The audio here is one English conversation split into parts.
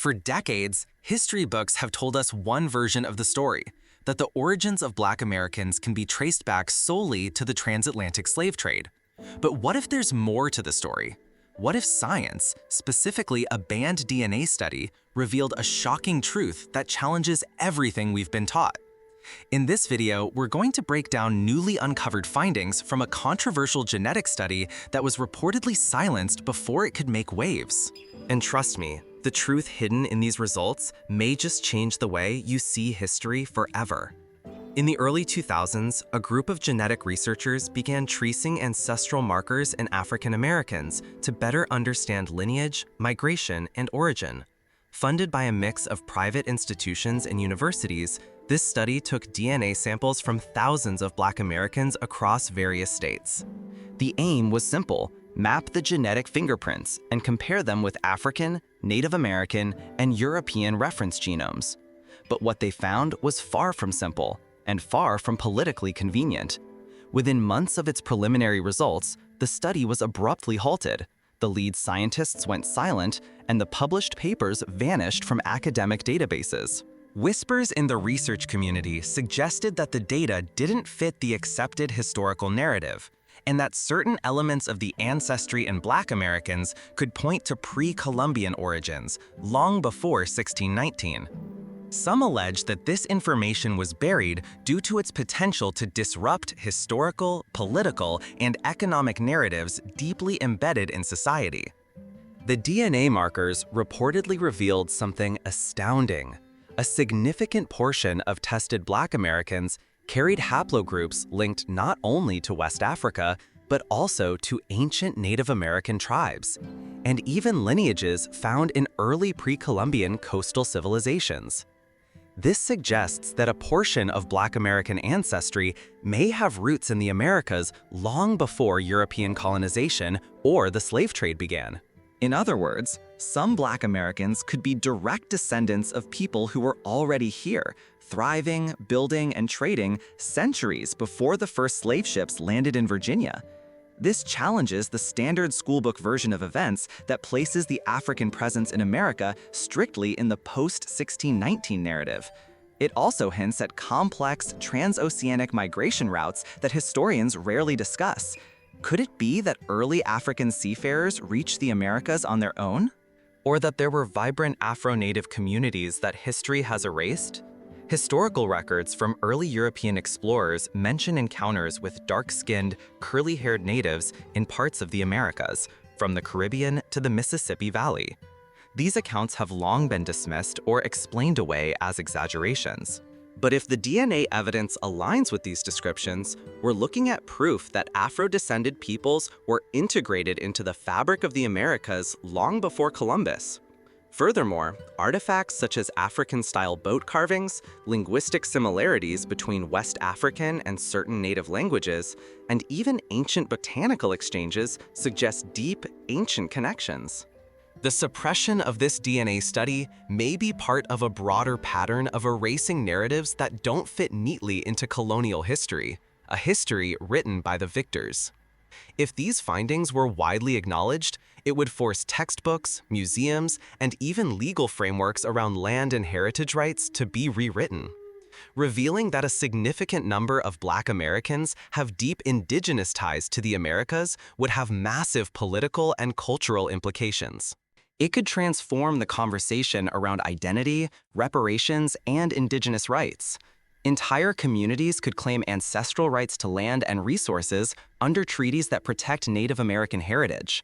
For decades, history books have told us one version of the story, that the origins of Black Americans can be traced back solely to the transatlantic slave trade. But what if there's more to the story? What if science, specifically a banned DNA study, revealed a shocking truth that challenges everything we've been taught? In this video, we're going to break down newly uncovered findings from a controversial genetic study that was reportedly silenced before it could make waves. And trust me, the truth hidden in these results may just change the way you see history forever. In the early 2000s, a group of genetic researchers began tracing ancestral markers in African Americans to better understand lineage, migration, and origin. Funded by a mix of private institutions and universities, this study took DNA samples from thousands of Black Americans across various states. The aim was simple: map the genetic fingerprints and compare them with African, Native American, and European reference genomes. But what they found was far from simple and far from politically convenient. Within months of its preliminary results, the study was abruptly halted. The lead scientists went silent, and the published papers vanished from academic databases. Whispers in the research community suggested that the data didn't fit the accepted historical narrative, and that certain elements of the ancestry in Black Americans could point to pre-Columbian origins, long before 1619. Some allege that this information was buried due to its potential to disrupt historical, political, and economic narratives deeply embedded in society. The DNA markers reportedly revealed something astounding. A significant portion of tested Black Americans carried haplogroups linked not only to West Africa, but also to ancient Native American tribes, and even lineages found in early pre-Columbian coastal civilizations. This suggests that a portion of Black American ancestry may have roots in the Americas long before European colonization or the slave trade began. In other words, some Black Americans could be direct descendants of people who were already here, thriving, building, and trading centuries before the first slave ships landed in Virginia. This challenges the standard schoolbook version of events that places the African presence in America strictly in the post-1619 narrative. It also hints at complex transoceanic migration routes that historians rarely discuss. Could it be that early African seafarers reached the Americas on their own? Or that there were vibrant Afro-Native communities that history has erased? Historical records from early European explorers mention encounters with dark-skinned, curly-haired natives in parts of the Americas, from the Caribbean to the Mississippi Valley. These accounts have long been dismissed or explained away as exaggerations. But if the DNA evidence aligns with these descriptions, we're looking at proof that Afro-descended peoples were integrated into the fabric of the Americas long before Columbus. Furthermore, artifacts such as African-style boat carvings, linguistic similarities between West African and certain native languages, and even ancient botanical exchanges suggest deep, ancient connections. The suppression of this DNA study may be part of a broader pattern of erasing narratives that don't fit neatly into colonial history, a history written by the victors. If these findings were widely acknowledged, it would force textbooks, museums, and even legal frameworks around land and heritage rights to be rewritten, revealing that a significant number of Black Americans have deep indigenous ties to the Americas would have massive political and cultural implications. It could transform the conversation around identity, reparations, and indigenous rights. Entire communities could claim ancestral rights to land and resources under treaties that protect Native American heritage.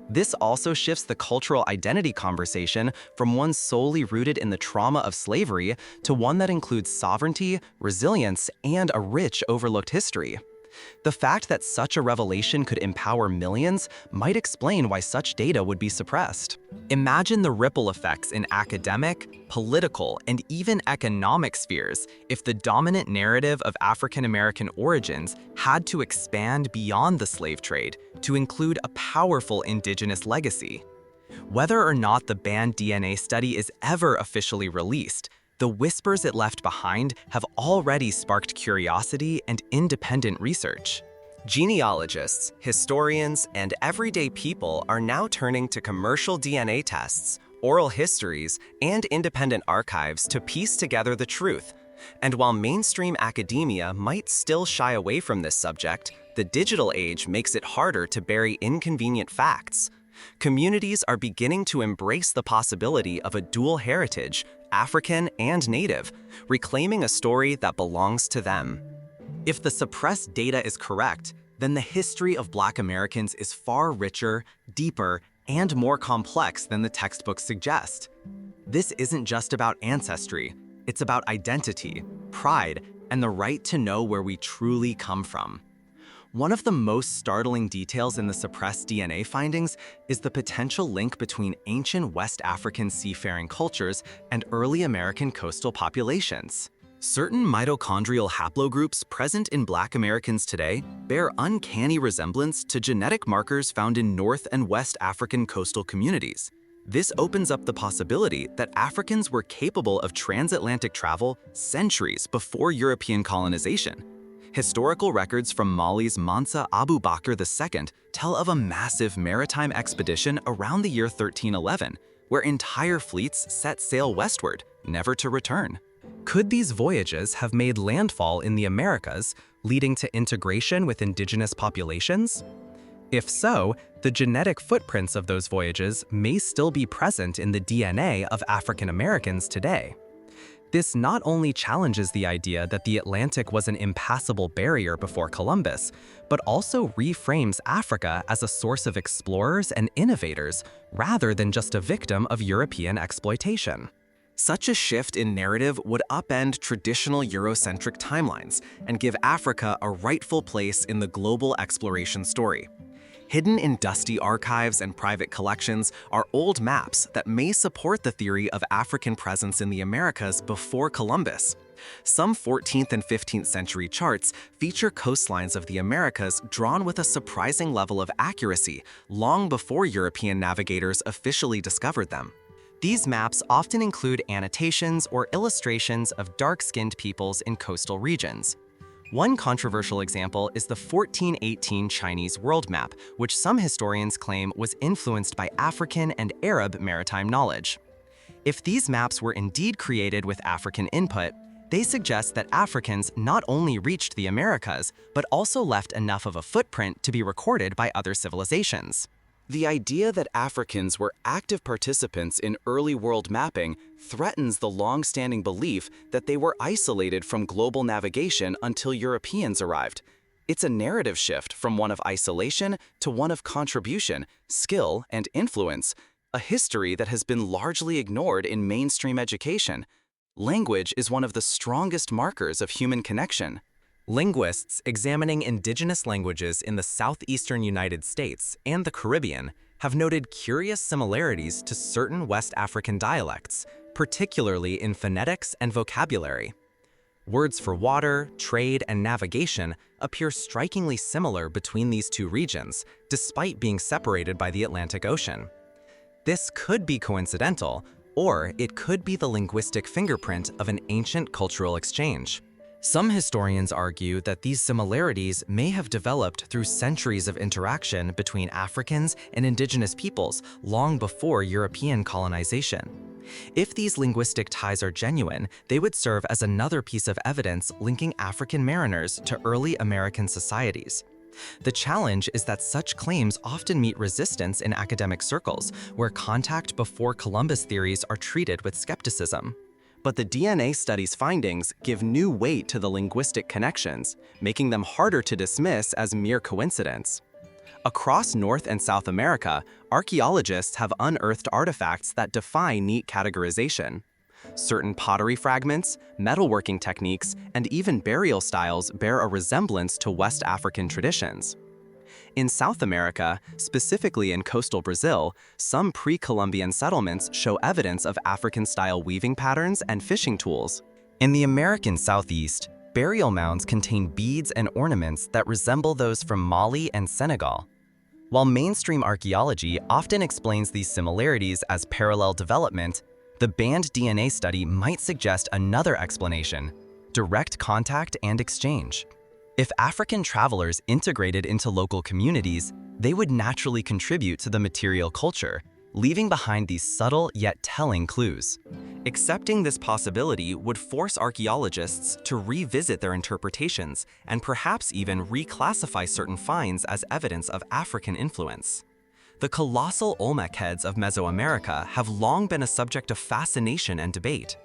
This also shifts the cultural identity conversation from one solely rooted in the trauma of slavery to one that includes sovereignty, resilience, and a rich, overlooked history. The fact that such a revelation could empower millions might explain why such data would be suppressed. Imagine the ripple effects in academic, political, and even economic spheres if the dominant narrative of African American origins had to expand beyond the slave trade to include a powerful indigenous legacy. Whether or not the banned DNA study is ever officially released, the whispers it left behind have already sparked curiosity and independent research. Genealogists, historians, and everyday people are now turning to commercial DNA tests, oral histories, and independent archives to piece together the truth. And while mainstream academia might still shy away from this subject, the digital age makes it harder to bury inconvenient facts. Communities are beginning to embrace the possibility of a dual heritage, African and Native, reclaiming a story that belongs to them. If the suppressed data is correct, then the history of Black Americans is far richer, deeper, and more complex than the textbooks suggest. This isn't just about ancestry, it's about identity, pride, and the right to know where we truly come from. One of the most startling details in the suppressed DNA findings is the potential link between ancient West African seafaring cultures and early American coastal populations. Certain mitochondrial haplogroups present in Black Americans today bear uncanny resemblance to genetic markers found in North and West African coastal communities. This opens up the possibility that Africans were capable of transatlantic travel centuries before European colonization. Historical records from Mali's Mansa Abu Bakr II tell of a massive maritime expedition around the year 1311, where entire fleets set sail westward, never to return. Could these voyages have made landfall in the Americas, leading to integration with indigenous populations? If so, the genetic footprints of those voyages may still be present in the DNA of African Americans today. This not only challenges the idea that the Atlantic was an impassable barrier before Columbus, but also reframes Africa as a source of explorers and innovators rather than just a victim of European exploitation. Such a shift in narrative would upend traditional Eurocentric timelines and give Africa a rightful place in the global exploration story. Hidden in dusty archives and private collections are old maps that may support the theory of African presence in the Americas before Columbus. Some 14th and 15th century charts feature coastlines of the Americas drawn with a surprising level of accuracy long before European navigators officially discovered them. These maps often include annotations or illustrations of dark-skinned peoples in coastal regions. One controversial example is the 1418 Chinese world map, which some historians claim was influenced by African and Arab maritime knowledge. If these maps were indeed created with African input, they suggest that Africans not only reached the Americas, but also left enough of a footprint to be recorded by other civilizations. The idea that Africans were active participants in early world mapping threatens the long-standing belief that they were isolated from global navigation until Europeans arrived. It's a narrative shift from one of isolation to one of contribution, skill, and influence, a history that has been largely ignored in mainstream education. Language is one of the strongest markers of human connection. Linguists examining indigenous languages in the southeastern United States and the Caribbean have noted curious similarities to certain West African dialects, particularly in phonetics and vocabulary. Words for water, trade, and navigation appear strikingly similar between these two regions, despite being separated by the Atlantic Ocean. This could be coincidental, or it could be the linguistic fingerprint of an ancient cultural exchange. Some historians argue that these similarities may have developed through centuries of interaction between Africans and indigenous peoples long before European colonization. If these linguistic ties are genuine, they would serve as another piece of evidence linking African mariners to early American societies. The challenge is that such claims often meet resistance in academic circles, where contact before Columbus theories are treated with skepticism. But the DNA study's findings give new weight to the linguistic connections, making them harder to dismiss as mere coincidence. Across North and South America, archaeologists have unearthed artifacts that defy neat categorization. Certain pottery fragments, metalworking techniques, and even burial styles bear a resemblance to West African traditions. In South America, specifically in coastal Brazil, some pre-Columbian settlements show evidence of African-style weaving patterns and fishing tools. In the American Southeast, burial mounds contain beads and ornaments that resemble those from Mali and Senegal. While mainstream archaeology often explains these similarities as parallel development, the banned DNA study might suggest another explanation: direct contact and exchange. If African travelers integrated into local communities, they would naturally contribute to the material culture, leaving behind these subtle yet telling clues. Accepting this possibility would force archaeologists to revisit their interpretations and perhaps even reclassify certain finds as evidence of African influence. The colossal Olmec heads of Mesoamerica have long been a subject of fascination and debate.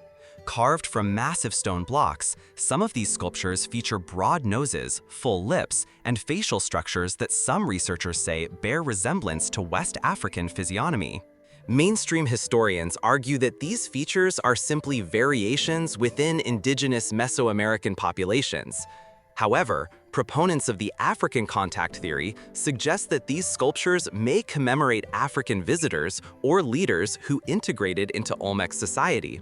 Carved from massive stone blocks, some of these sculptures feature broad noses, full lips, and facial structures that some researchers say bear resemblance to West African physiognomy. Mainstream historians argue that these features are simply variations within indigenous Mesoamerican populations. However, proponents of the African contact theory suggest that these sculptures may commemorate African visitors or leaders who integrated into Olmec society.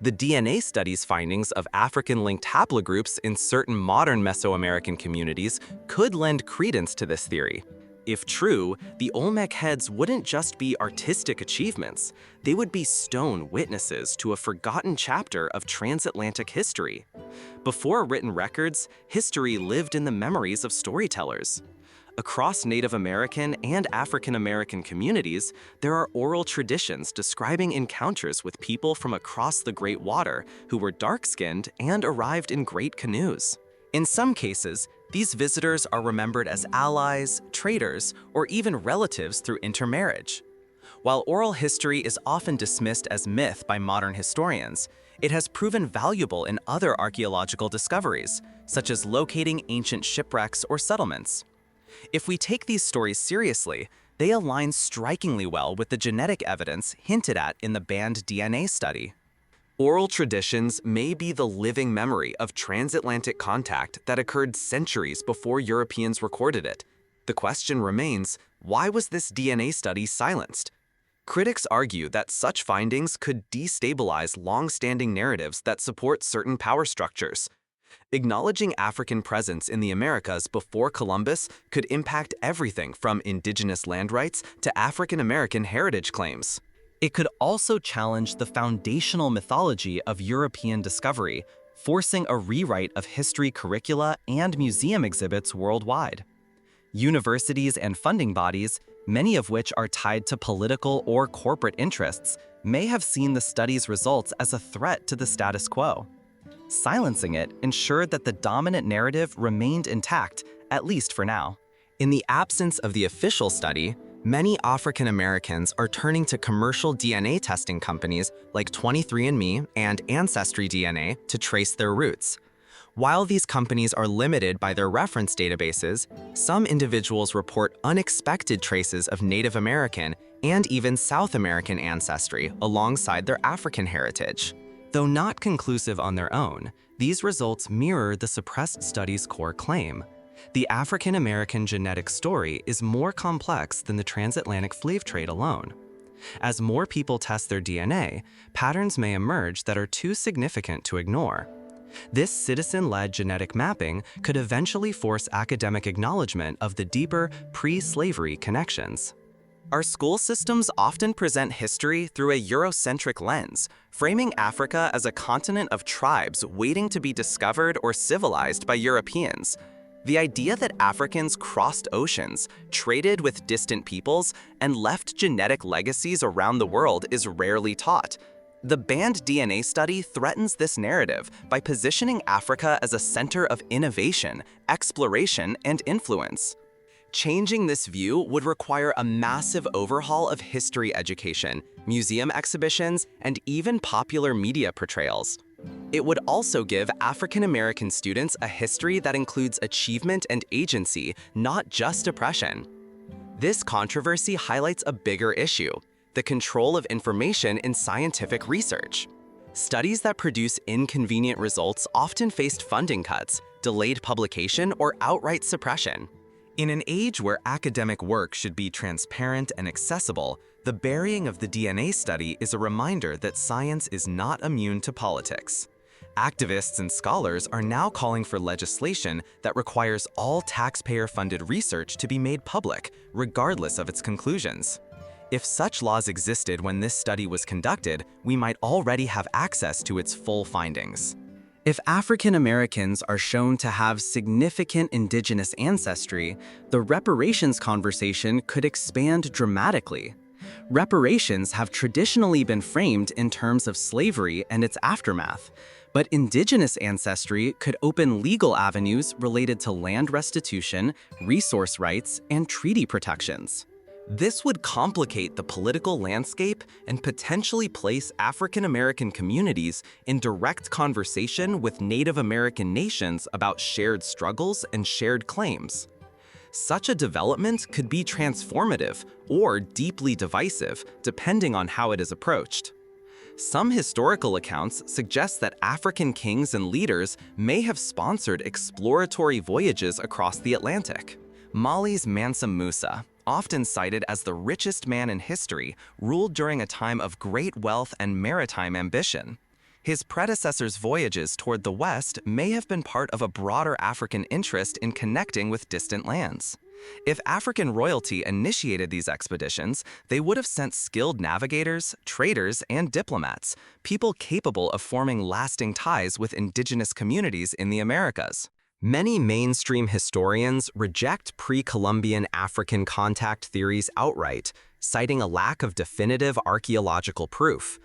The DNA studies findings of African-linked haplogroups in certain modern Mesoamerican communities could lend credence to this theory. If true, the Olmec heads wouldn't just be artistic achievements, they would be stone witnesses to a forgotten chapter of transatlantic history. Before written records, history lived in the memories of storytellers. Across Native American and African American communities, there are oral traditions describing encounters with people from across the Great Water who were dark-skinned and arrived in great canoes. In some cases, these visitors are remembered as allies, traders, or even relatives through intermarriage. While oral history is often dismissed as myth by modern historians, it has proven valuable in other archaeological discoveries, such as locating ancient shipwrecks or settlements. If we take these stories seriously, they align strikingly well with the genetic evidence hinted at in the banned DNA study. Oral traditions may be the living memory of transatlantic contact that occurred centuries before Europeans recorded it. The question remains, why was this DNA study silenced? Critics argue that such findings could destabilize long-standing narratives that support certain power structures. Acknowledging African presence in the Americas before Columbus could impact everything from indigenous land rights to African American heritage claims. It could also challenge the foundational mythology of European discovery, forcing a rewrite of history curricula and museum exhibits worldwide. Universities and funding bodies, many of which are tied to political or corporate interests, may have seen the study's results as a threat to the status quo. Silencing it ensured that the dominant narrative remained intact, at least for now. In the absence of the official study, many African Americans are turning to commercial DNA testing companies like 23andMe and Ancestry DNA to trace their roots. While these companies are limited by their reference databases, some individuals report unexpected traces of Native American and even South American ancestry alongside their African heritage. Though not conclusive on their own, these results mirror the suppressed study's core claim. The African American genetic story is more complex than the transatlantic slave trade alone. As more people test their DNA, patterns may emerge that are too significant to ignore. This citizen-led genetic mapping could eventually force academic acknowledgement of the deeper pre-slavery connections. Our school systems often present history through a Eurocentric lens, framing Africa as a continent of tribes waiting to be discovered or civilized by Europeans. The idea that Africans crossed oceans, traded with distant peoples, and left genetic legacies around the world is rarely taught. The banned DNA study threatens this narrative by positioning Africa as a center of innovation, exploration, and influence. Changing this view would require a massive overhaul of history education, museum exhibitions, and even popular media portrayals. It would also give African American students a history that includes achievement and agency, not just oppression. This controversy highlights a bigger issue: the control of information in scientific research. Studies that produce inconvenient results often faced funding cuts, delayed publication, or outright suppression. In an age where academic work should be transparent and accessible, the burying of the DNA study is a reminder that science is not immune to politics. Activists and scholars are now calling for legislation that requires all taxpayer-funded research to be made public, regardless of its conclusions. If such laws existed when this study was conducted, we might already have access to its full findings. If African Americans are shown to have significant indigenous ancestry, the reparations conversation could expand dramatically. Reparations have traditionally been framed in terms of slavery and its aftermath, but indigenous ancestry could open legal avenues related to land restitution, resource rights, and treaty protections. This would complicate the political landscape and potentially place African American communities in direct conversation with Native American nations about shared struggles and shared claims. Such a development could be transformative or deeply divisive, depending on how it is approached. Some historical accounts suggest that African kings and leaders may have sponsored exploratory voyages across the Atlantic. Mali's Mansa Musa, often cited as the richest man in history, ruled during a time of great wealth and maritime ambition. His predecessor's voyages toward the west may have been part of a broader African interest in connecting with distant lands. If African royalty initiated these expeditions, they would have sent skilled navigators, traders, and diplomats, people capable of forming lasting ties with indigenous communities in the Americas. Many mainstream historians reject pre-Columbian African contact theories outright, citing a lack of definitive archaeological proof.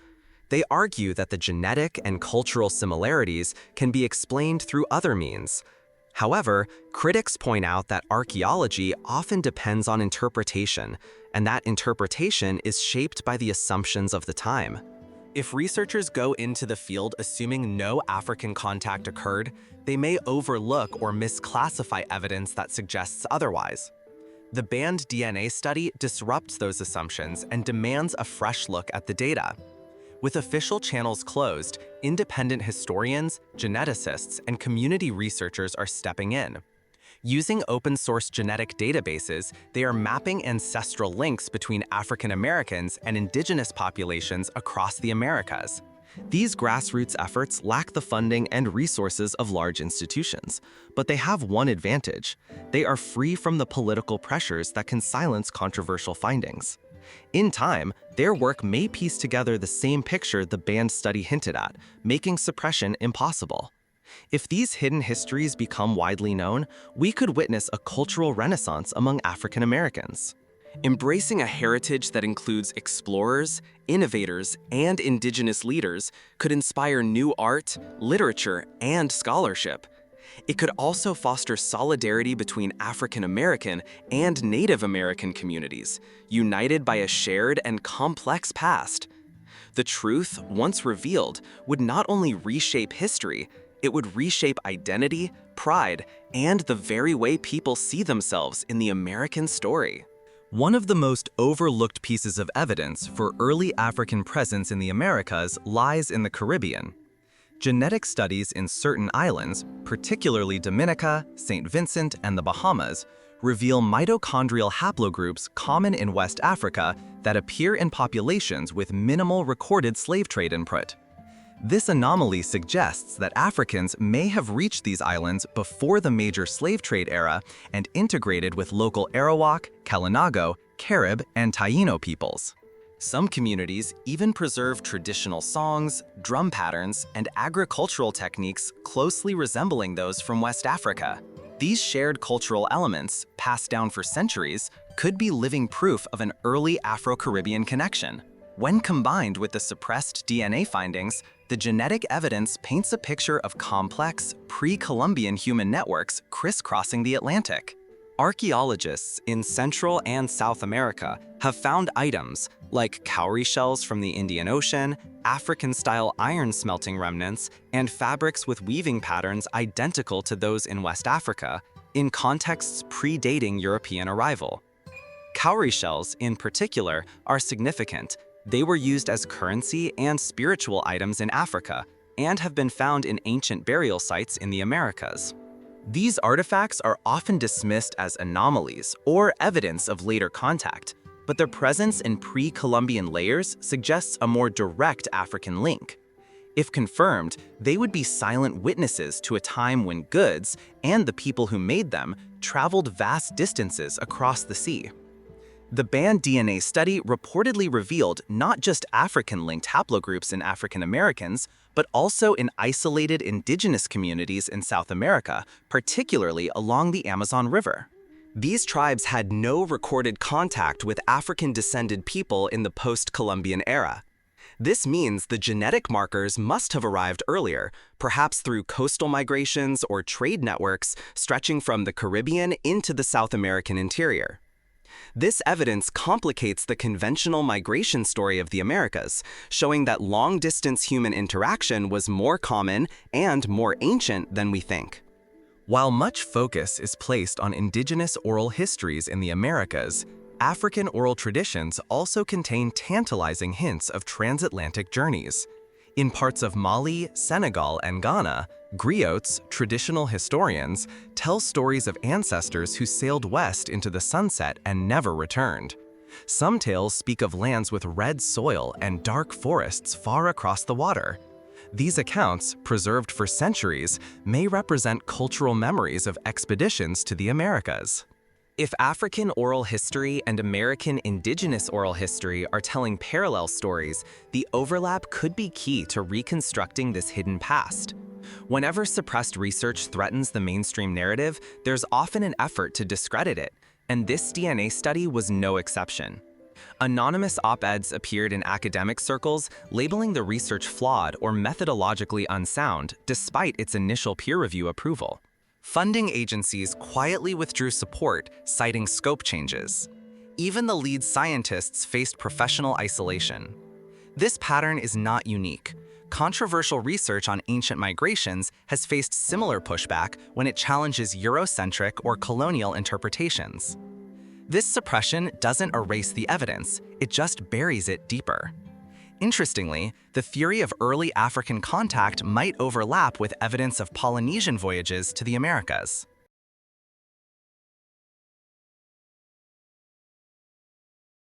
They argue that the genetic and cultural similarities can be explained through other means. However, critics point out that archaeology often depends on interpretation, and that interpretation is shaped by the assumptions of the time. If researchers go into the field assuming no African contact occurred, they may overlook or misclassify evidence that suggests otherwise. The banned DNA study disrupts those assumptions and demands a fresh look at the data. With official channels closed, independent historians, geneticists, and community researchers are stepping in. Using open-source genetic databases, they are mapping ancestral links between African Americans and indigenous populations across the Americas. These grassroots efforts lack the funding and resources of large institutions, but they have one advantage: they are free from the political pressures that can silence controversial findings. In time, their work may piece together the same picture the banned study hinted at, making suppression impossible. If these hidden histories become widely known, we could witness a cultural renaissance among African Americans. Embracing a heritage that includes explorers, innovators, and indigenous leaders could inspire new art, literature, and scholarship. It could also foster solidarity between African American and Native American communities, united by a shared and complex past. The truth, once revealed, would not only reshape history, it would reshape identity, pride, and the very way people see themselves in the American story. One of the most overlooked pieces of evidence for early African presence in the Americas lies in the Caribbean. Genetic studies in certain islands, particularly Dominica, St. Vincent, and the Bahamas, reveal mitochondrial haplogroups common in West Africa that appear in populations with minimal recorded slave trade input. This anomaly suggests that Africans may have reached these islands before the major slave trade era and integrated with local Arawak, Kalinago, Carib, and Taino peoples. Some communities even preserve traditional songs, drum patterns, and agricultural techniques closely resembling those from West Africa. These shared cultural elements, passed down for centuries, could be living proof of an early Afro-Caribbean connection. When combined with the suppressed DNA findings, the genetic evidence paints a picture of complex, pre-Columbian human networks crisscrossing the Atlantic. Archaeologists in Central and South America have found items like cowrie shells from the Indian Ocean, African-style iron smelting remnants, and fabrics with weaving patterns identical to those in West Africa, in contexts predating European arrival. Cowrie shells, in particular, are significant. They were used as currency and spiritual items in Africa, and have been found in ancient burial sites in the Americas. These artifacts are often dismissed as anomalies or evidence of later contact, but their presence in pre-Columbian layers suggests a more direct African link. If confirmed, they would be silent witnesses to a time when goods, and the people who made them, traveled vast distances across the sea. The banned DNA study reportedly revealed not just African-linked haplogroups in African Americans, but also in isolated indigenous communities in South America, particularly along the Amazon River. These tribes had no recorded contact with African-descended people in the post-Columbian era. This means the genetic markers must have arrived earlier, perhaps through coastal migrations or trade networks stretching from the Caribbean into the South American interior. This evidence complicates the conventional migration story of the Americas, showing that long-distance human interaction was more common and more ancient than we think. While much focus is placed on indigenous oral histories in the Americas, African oral traditions also contain tantalizing hints of transatlantic journeys. In parts of Mali, Senegal, and Ghana, griots, traditional historians, tell stories of ancestors who sailed west into the sunset and never returned. Some tales speak of lands with red soil and dark forests far across the water. These accounts, preserved for centuries, may represent cultural memories of expeditions to the Americas. If African oral history and American indigenous oral history are telling parallel stories, the overlap could be key to reconstructing this hidden past. Whenever suppressed research threatens the mainstream narrative, there's often an effort to discredit it, and this DNA study was no exception. Anonymous op-eds appeared in academic circles, labeling the research flawed or methodologically unsound, despite its initial peer review approval. Funding agencies quietly withdrew support, citing scope changes. Even the lead scientists faced professional isolation. This pattern is not unique. Controversial research on ancient migrations has faced similar pushback when it challenges Eurocentric or colonial interpretations. This suppression doesn't erase the evidence, it just buries it deeper. Interestingly, the theory of early African contact might overlap with evidence of Polynesian voyages to the Americas.